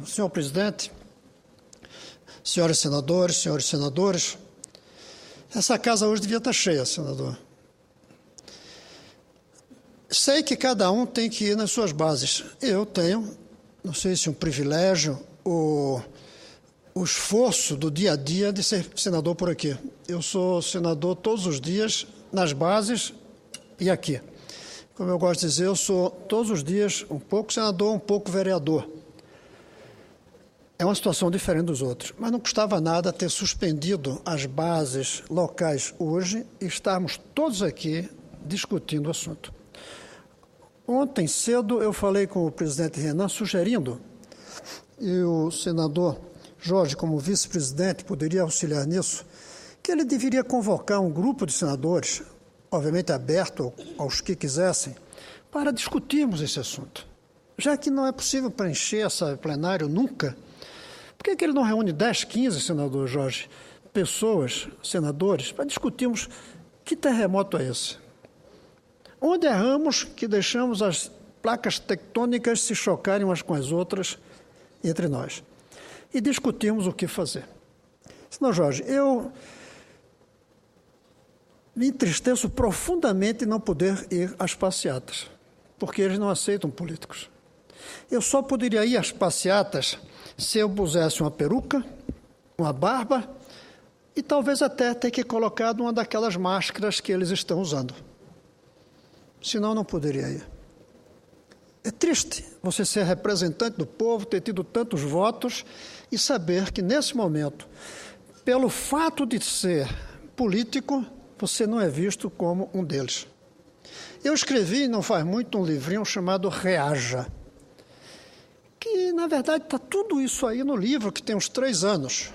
Senhor presidente, senhores senadores, essa casa hoje devia estar cheia, senador. Sei que cada um tem que ir nas suas bases. Eu tenho, não sei se um privilégio ou o esforço do dia a dia de ser senador por aqui. Eu sou senador todos os dias, nas bases e aqui. Como eu gosto de dizer, eu sou todos os dias um pouco senador, um pouco vereador. É uma situação diferente dos outros, mas não custava nada ter suspendido as bases locais hoje e estarmos todos aqui discutindo o assunto. Ontem cedo eu falei com o presidente Renan sugerindo, e o senador Jorge, como vice-presidente, poderia auxiliar nisso, que ele deveria convocar um grupo de senadores, obviamente aberto aos que quisessem, para discutirmos esse assunto. Já que não é possível preencher esse plenário nunca, por que ele não reúne 10, 15, senador Jorge, pessoas, senadores, para discutirmos que terremoto é esse? Onde erramos que deixamos as placas tectônicas se chocarem umas com as outras entre nós? E discutirmos o que fazer. Senhor Jorge, eu me entristeço profundamente em não poder ir às passeatas, porque eles não aceitam políticos. Eu só poderia ir às passeatas se eu pusesse uma peruca, uma barba e talvez até ter que colocar uma daquelas máscaras que eles estão usando. Senão, não poderia ir. É triste você ser representante do povo, ter tido tantos votos e saber que, nesse momento, pelo fato de ser político, você não é visto como um deles. Eu escrevi, não faz muito, um livrinho chamado Reaja, que, na verdade, está tudo isso aí no livro, que tem uns 3 anos.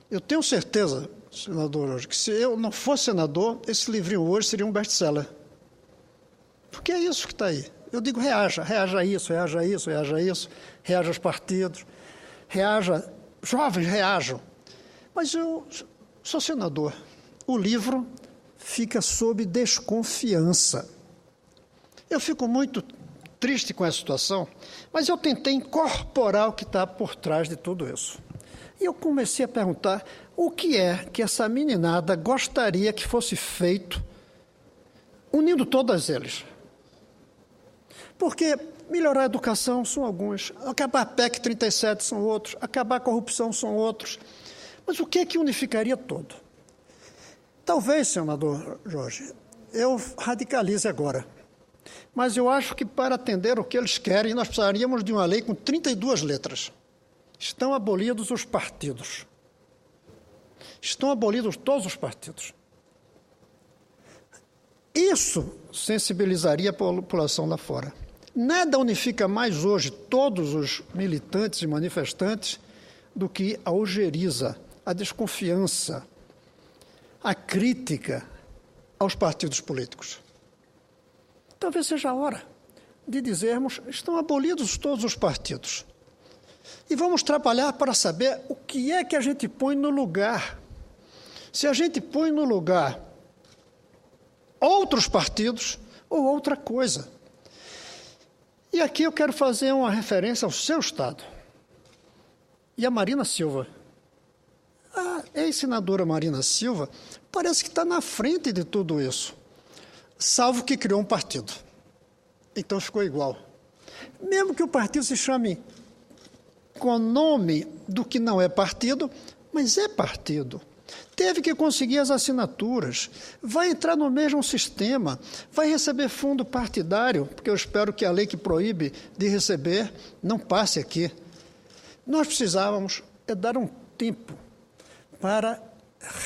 Eu tenho certeza, senador Jorge, que se eu não fosse senador, esse livrinho hoje seria um best-seller. Porque é isso que está aí. Eu digo reaja a isso, reaja a isso, reaja a isso, reaja aos partidos, reaja, jovens reajam. Mas eu sou senador. O livro fica sob desconfiança. Eu fico muito triste com essa situação, mas eu tentei incorporar o que está por trás de tudo isso. E eu comecei a perguntar o que é que essa meninada gostaria que fosse feito unindo todas eles. Porque melhorar a educação são alguns, acabar a PEC 37 são outros, acabar a corrupção são outros. Mas o que é que unificaria todo? Talvez, senador Jorge, eu radicalize agora. Mas eu acho que para atender o que eles querem, nós precisaríamos de uma lei com 32 letras. Estão abolidos os partidos. Estão abolidos todos os partidos. Isso sensibilizaria a população lá fora. Nada unifica mais hoje todos os militantes e manifestantes do que a ojeriza, a desconfiança, a crítica aos partidos políticos. Talvez seja a hora de dizermos, estão abolidos todos os partidos. E vamos trabalhar para saber o que é que a gente põe no lugar. Se a gente põe no lugar outros partidos ou outra coisa. E aqui eu quero fazer uma referência ao seu Estado. E a Marina Silva. A ex-senadora Marina Silva parece que está na frente de tudo isso, salvo que criou um partido. Então ficou igual. Mesmo que o partido se chame com o nome do que não é partido, mas é partido. Teve que conseguir as assinaturas, vai entrar no mesmo sistema, vai receber fundo partidário, porque eu espero que a lei que proíbe de receber não passe aqui. Nós precisávamos dar um tempo para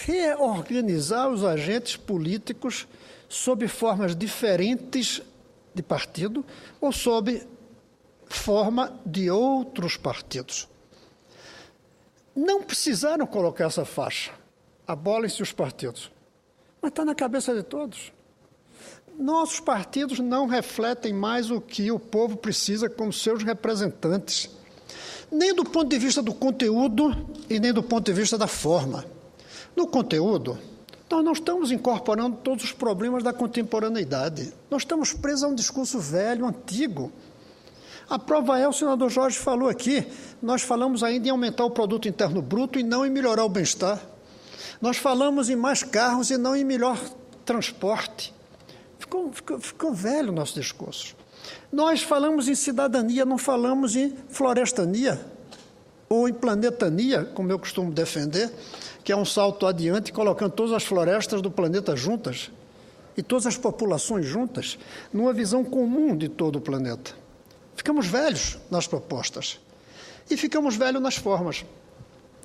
reorganizar os agentes políticos sob formas diferentes de partido ou sob forma de outros partidos. Não precisaram colocar essa faixa. Abolem-se os partidos. Mas está na cabeça de todos. Nossos partidos não refletem mais o que o povo precisa como seus representantes. Nem do ponto de vista do conteúdo e nem do ponto de vista da forma. No conteúdo, nós não estamos incorporando todos os problemas da contemporaneidade. Nós estamos presos a um discurso velho, antigo. A prova é, o senador Jorge falou aqui, nós falamos ainda em aumentar o produto interno bruto e não em melhorar o bem-estar. Nós falamos em mais carros e não em melhor transporte. Ficou velho o nosso discurso. Nós falamos em cidadania, não falamos em florestania ou em planetania, como eu costumo defender, que é um salto adiante, colocando todas as florestas do planeta juntas e todas as populações juntas, numa visão comum de todo o planeta. Ficamos velhos nas propostas e ficamos velhos nas formas.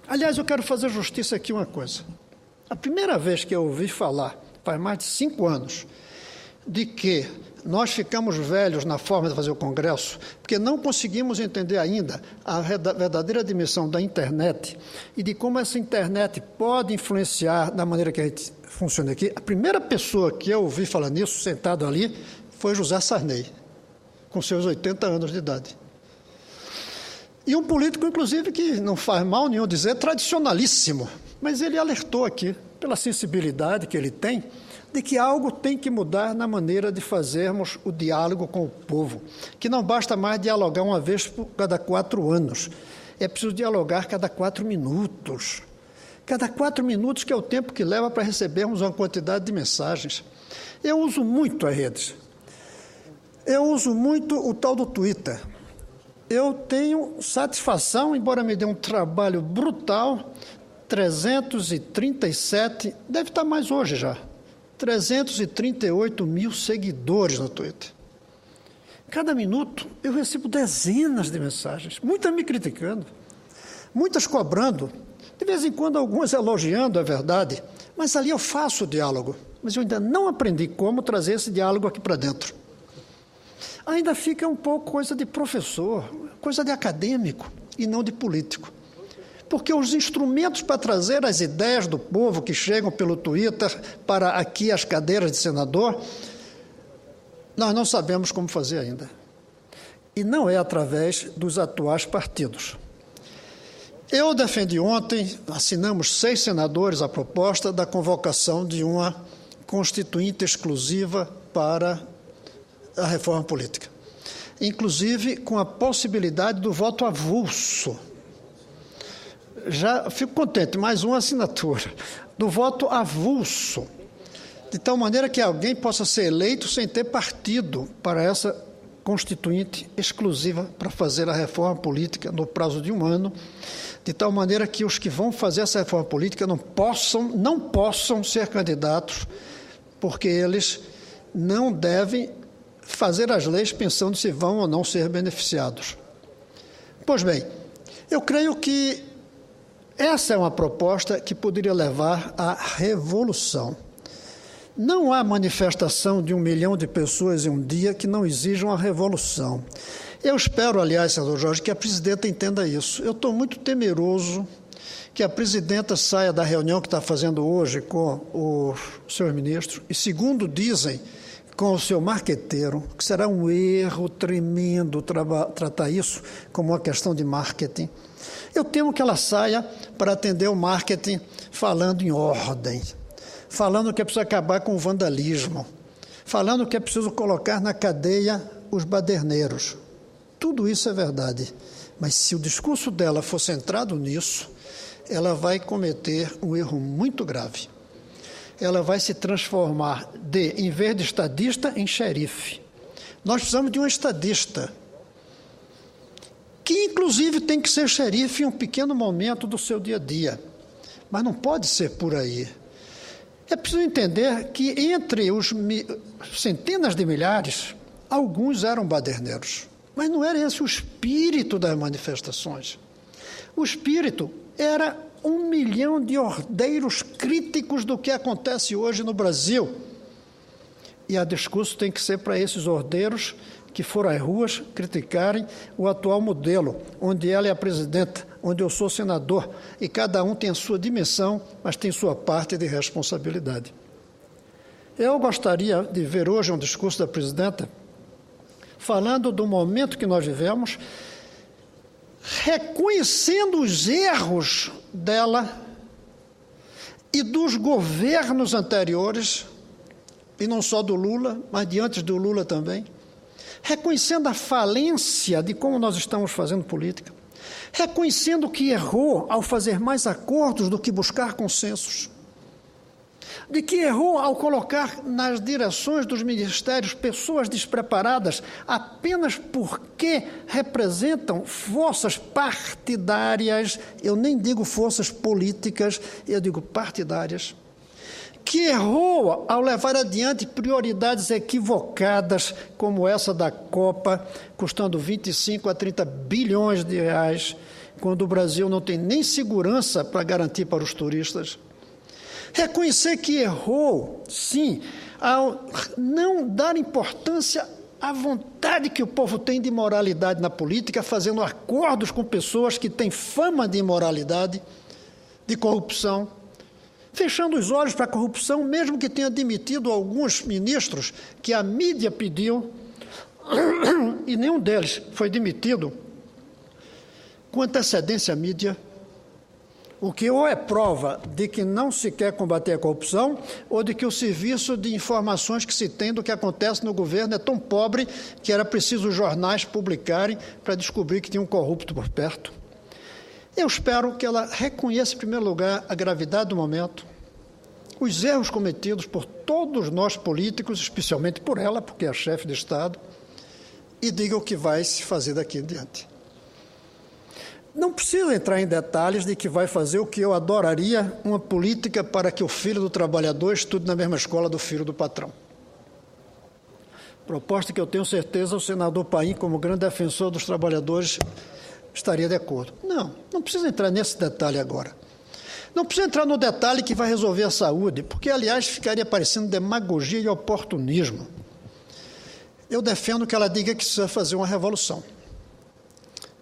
Aliás, eu quero fazer justiça aqui uma coisa. A primeira vez que eu ouvi falar, faz mais de 5 anos, de que nós ficamos velhos na forma de fazer o Congresso, porque não conseguimos entender ainda a verdadeira dimensão da internet e de como essa internet pode influenciar da maneira que a gente funciona aqui. A primeira pessoa que eu ouvi falar nisso, sentado ali, foi José Sarney, com seus 80 anos de idade. E um político, inclusive, que não faz mal nenhum dizer, tradicionalíssimo, mas ele alertou aqui, pela sensibilidade que ele tem, de que algo tem que mudar na maneira de fazermos o diálogo com o povo, que não basta mais dialogar uma vez por cada 4 anos, é preciso dialogar cada 4 minutos. Cada 4 minutos, que é o tempo que leva para recebermos uma quantidade de mensagens. Eu uso muito as redes. Eu uso muito o tal do Twitter. Eu tenho satisfação, embora me dê um trabalho brutal, 337, deve estar mais hoje já, 338 mil seguidores no Twitter. Cada minuto eu recebo dezenas de mensagens, muitas me criticando, muitas cobrando, de vez em quando algumas elogiando, é verdade, mas ali eu faço o diálogo, mas eu ainda não aprendi como trazer esse diálogo aqui para dentro. Ainda fica um pouco coisa de professor, coisa de acadêmico e não de político. Porque os instrumentos para trazer as ideias do povo que chegam pelo Twitter para aqui as cadeiras de senador, nós não sabemos como fazer ainda. E não é através dos atuais partidos. Eu defendi ontem, assinamos 6 senadores a proposta da convocação de uma constituinte exclusiva para a reforma política. Inclusive com a possibilidade do voto avulso. Já fico contente, mais uma assinatura, do voto avulso, de tal maneira que alguém possa ser eleito sem ter partido para essa constituinte exclusiva para fazer a reforma política no prazo de 1 ano, de tal maneira que os que vão fazer essa reforma política não possam ser candidatos, porque eles não devem fazer as leis pensando se vão ou não ser beneficiados. Pois bem, eu creio que essa é uma proposta que poderia levar à revolução. Não há manifestação de 1 milhão de pessoas em um dia que não exijam a revolução. Eu espero, aliás, senador Jorge, que a presidenta entenda isso. Eu estou muito temeroso que a presidenta saia da reunião que está fazendo hoje com os seus ministros e, segundo dizem, com o seu marqueteiro, que será um erro tremendo tratar isso como uma questão de marketing. Eu temo que ela saia para atender o marketing falando em ordem, falando que é preciso acabar com o vandalismo, falando que é preciso colocar na cadeia os baderneiros. Tudo isso é verdade, mas se o discurso dela for centrado nisso, ela vai cometer um erro muito grave. Ela vai se transformar em vez de estadista, em xerife. Nós precisamos de um estadista, que inclusive tem que ser xerife em um pequeno momento do seu dia a dia, mas não pode ser por aí. É preciso entender que entre os centenas de milhares, alguns eram baderneiros, mas não era esse o espírito das manifestações. O espírito era 1 milhão de ordeiros críticos do que acontece hoje no Brasil. E o discurso tem que ser para esses ordeiros que foram às ruas criticarem o atual modelo, onde ela é a presidenta, onde eu sou senador, e cada um tem a sua dimensão, mas tem sua parte de responsabilidade. Eu gostaria de ver hoje um discurso da presidenta falando do momento que nós vivemos, reconhecendo os erros dela e dos governos anteriores, e não só do Lula, mas de antes do Lula também, reconhecendo a falência de como nós estamos fazendo política, reconhecendo que errou ao fazer mais acordos do que buscar consensos, de que errou ao colocar nas direções dos ministérios pessoas despreparadas apenas porque representam forças partidárias, eu nem digo forças políticas, eu digo partidárias, que errou ao levar adiante prioridades equivocadas, como essa da Copa, custando 25 a 30 bilhões de reais, quando o Brasil não tem nem segurança para garantir para os turistas. Reconhecer que errou, sim, ao não dar importância à vontade que o povo tem de moralidade na política, fazendo acordos com pessoas que têm fama de imoralidade, de corrupção, fechando os olhos para a corrupção, mesmo que tenha demitido alguns ministros que a mídia pediu, e nenhum deles foi demitido com antecedência à mídia, o que ou é prova de que não se quer combater a corrupção, ou de que o serviço de informações que se tem do que acontece no governo é tão pobre que era preciso os jornais publicarem para descobrir que tinha um corrupto por perto. Eu espero que ela reconheça, em primeiro lugar, a gravidade do momento, os erros cometidos por todos nós políticos, especialmente por ela, porque é a chefe de Estado, e diga o que vai se fazer daqui em diante. Não precisa entrar em detalhes de que vai fazer o que eu adoraria, uma política para que o filho do trabalhador estude na mesma escola do filho do patrão. Proposta que eu tenho certeza o senador Paim, como grande defensor dos trabalhadores, estaria de acordo. Não precisa entrar nesse detalhe agora. Não precisa entrar no detalhe que vai resolver a saúde, porque, aliás, ficaria parecendo demagogia e oportunismo. Eu defendo que ela diga que precisa fazer uma revolução.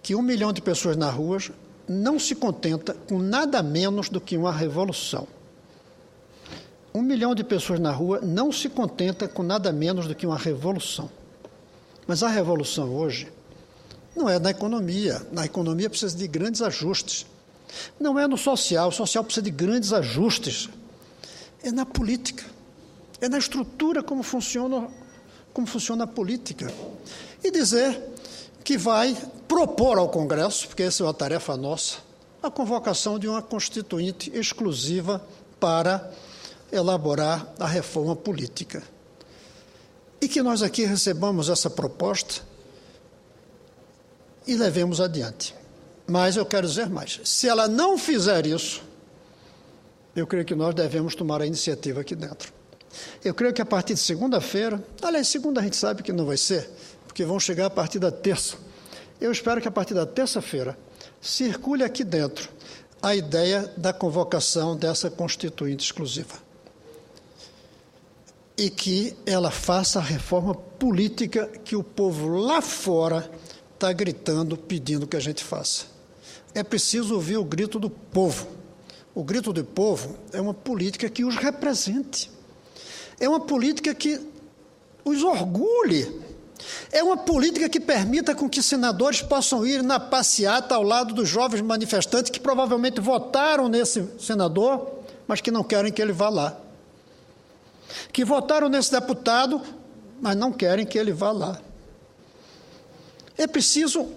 Que 1 milhão de pessoas nas ruas não se contenta com nada menos do que uma revolução. 1 milhão de pessoas na rua não se contenta com nada menos do que uma revolução. Mas a revolução hoje não é na economia. Na economia precisa de grandes ajustes. Não é no social. O social precisa de grandes ajustes. É na política. É na estrutura como funciona a política. E dizer que vai propor ao Congresso, porque essa é uma tarefa nossa, a convocação de uma constituinte exclusiva para elaborar a reforma política. E que nós aqui recebamos essa proposta e levemos adiante. Mas eu quero dizer mais. Se ela não fizer isso, eu creio que nós devemos tomar a iniciativa aqui dentro. Eu creio que a partir de segunda-feira, aliás, segunda a gente sabe que não vai ser, porque vão chegar a partir da terça. Eu espero que a partir da terça-feira circule aqui dentro a ideia da convocação dessa constituinte exclusiva. E que ela faça a reforma política que o povo lá fora está gritando, pedindo que a gente faça. É preciso ouvir o grito do povo. O grito do povo é uma política que os represente. É uma política que os orgulhe. É uma política que permita com que senadores possam ir na passeata ao lado dos jovens manifestantes que provavelmente votaram nesse senador, mas que não querem que ele vá lá. Que votaram nesse deputado, mas não querem que ele vá lá. É preciso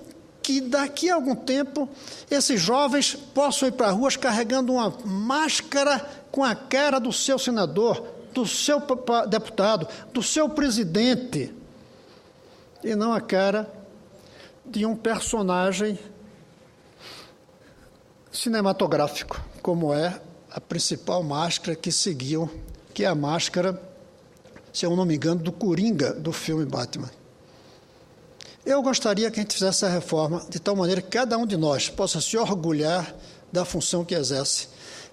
que daqui a algum tempo esses jovens possam ir para as ruas carregando uma máscara com a cara do seu senador, do seu deputado, do seu presidente, e não a cara de um personagem cinematográfico, como é a principal máscara que seguiu, que é a máscara, se eu não me engano, do Coringa, do filme Batman. Eu gostaria que a gente fizesse essa reforma de tal maneira que cada um de nós possa se orgulhar da função que exerce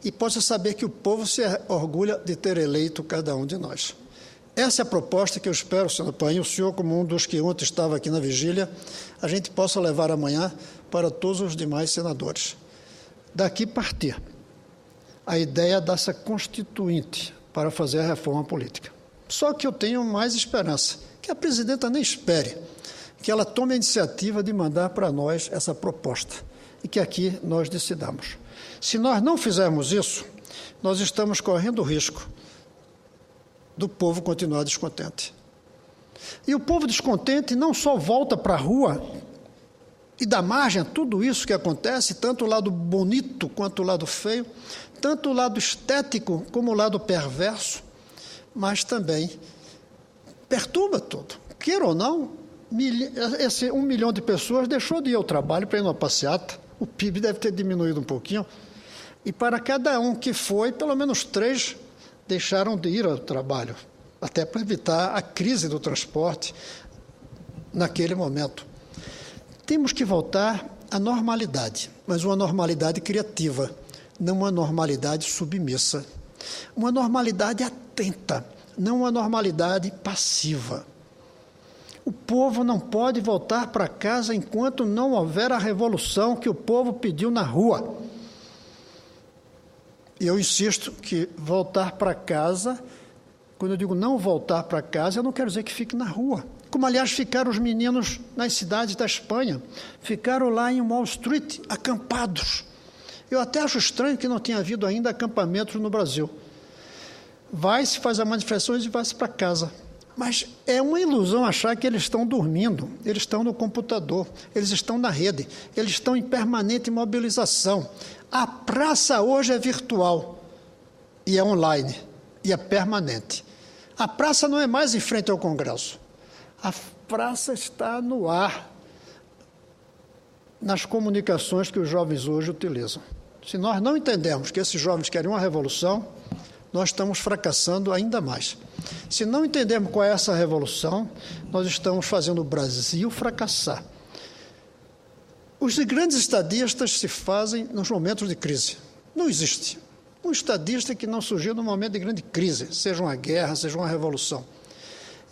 e possa saber que o povo se orgulha de ter eleito cada um de nós. Essa é a proposta que eu espero, senador Paim, o senhor, como um dos que ontem estava aqui na vigília, a gente possa levar amanhã para todos os demais senadores. Daqui partir a ideia dessa constituinte para fazer a reforma política. Só que eu tenho mais esperança, que a presidenta nem espere, que ela tome a iniciativa de mandar para nós essa proposta e que aqui nós decidamos. Se nós não fizermos isso, nós estamos correndo o risco do povo continuar descontente. E o povo descontente não só volta para a rua e dá margem a tudo isso que acontece, tanto o lado bonito quanto o lado feio, tanto o lado estético como o lado perverso, mas também perturba tudo. Queira ou não, esse 1 milhão de pessoas deixou de ir ao trabalho para ir numa passeata, o PIB deve ter diminuído um pouquinho, e para cada um que foi, pelo menos 3 deixaram de ir ao trabalho, até para evitar a crise do transporte naquele momento. Temos que voltar à normalidade, mas uma normalidade criativa, não uma normalidade submissa. Uma normalidade atenta, não uma normalidade passiva. O povo não pode voltar para casa enquanto não houver a revolução que o povo pediu na rua. E eu insisto que voltar para casa, quando eu digo não voltar para casa, eu não quero dizer que fique na rua. Como, aliás, ficaram os meninos nas cidades da Espanha, ficaram lá em Wall Street, acampados. Eu até acho estranho que não tenha havido ainda acampamentos no Brasil. Vai-se, faz as manifestações e vai-se para casa. Mas é uma ilusão achar que eles estão dormindo, eles estão no computador, eles estão na rede, eles estão em permanente mobilização. A praça hoje é virtual e é online e é permanente. A praça não é mais em frente ao Congresso. A praça está no ar, nas comunicações que os jovens hoje utilizam. Se nós não entendermos que esses jovens querem uma revolução, nós estamos fracassando ainda mais. Se não entendermos qual é essa revolução, nós estamos fazendo o Brasil fracassar. Os grandes estadistas se fazem nos momentos de crise. Não existe um estadista que não surgiu num momento de grande crise, seja uma guerra, seja uma revolução.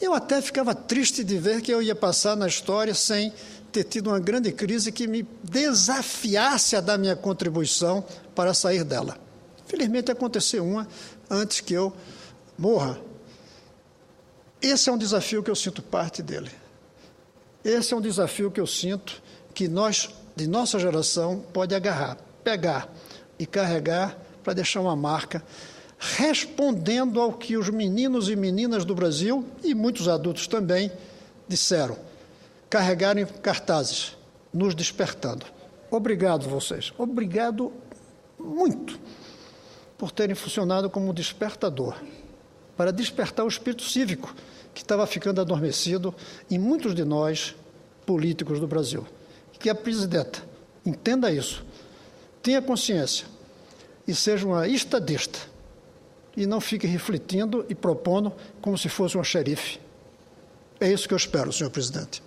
Eu até ficava triste de ver que eu ia passar na história sem ter tido uma grande crise que me desafiasse a dar minha contribuição para sair dela. Felizmente aconteceu uma antes que eu morra. Esse é um desafio que eu sinto parte dele. Esse é um desafio que eu sinto que nós, de nossa geração, pode agarrar, pegar e carregar para deixar uma marca, respondendo ao que os meninos e meninas do Brasil, e muitos adultos também, disseram. Carregarem cartazes, nos despertando. Obrigado vocês, obrigado muito por terem funcionado como um despertador, para despertar o espírito cívico que estava ficando adormecido em muitos de nós, políticos do Brasil. Que a presidenta entenda isso, tenha consciência e seja uma estadista e não fique refletindo e propondo como se fosse uma xerife. É isso que eu espero, senhor presidente.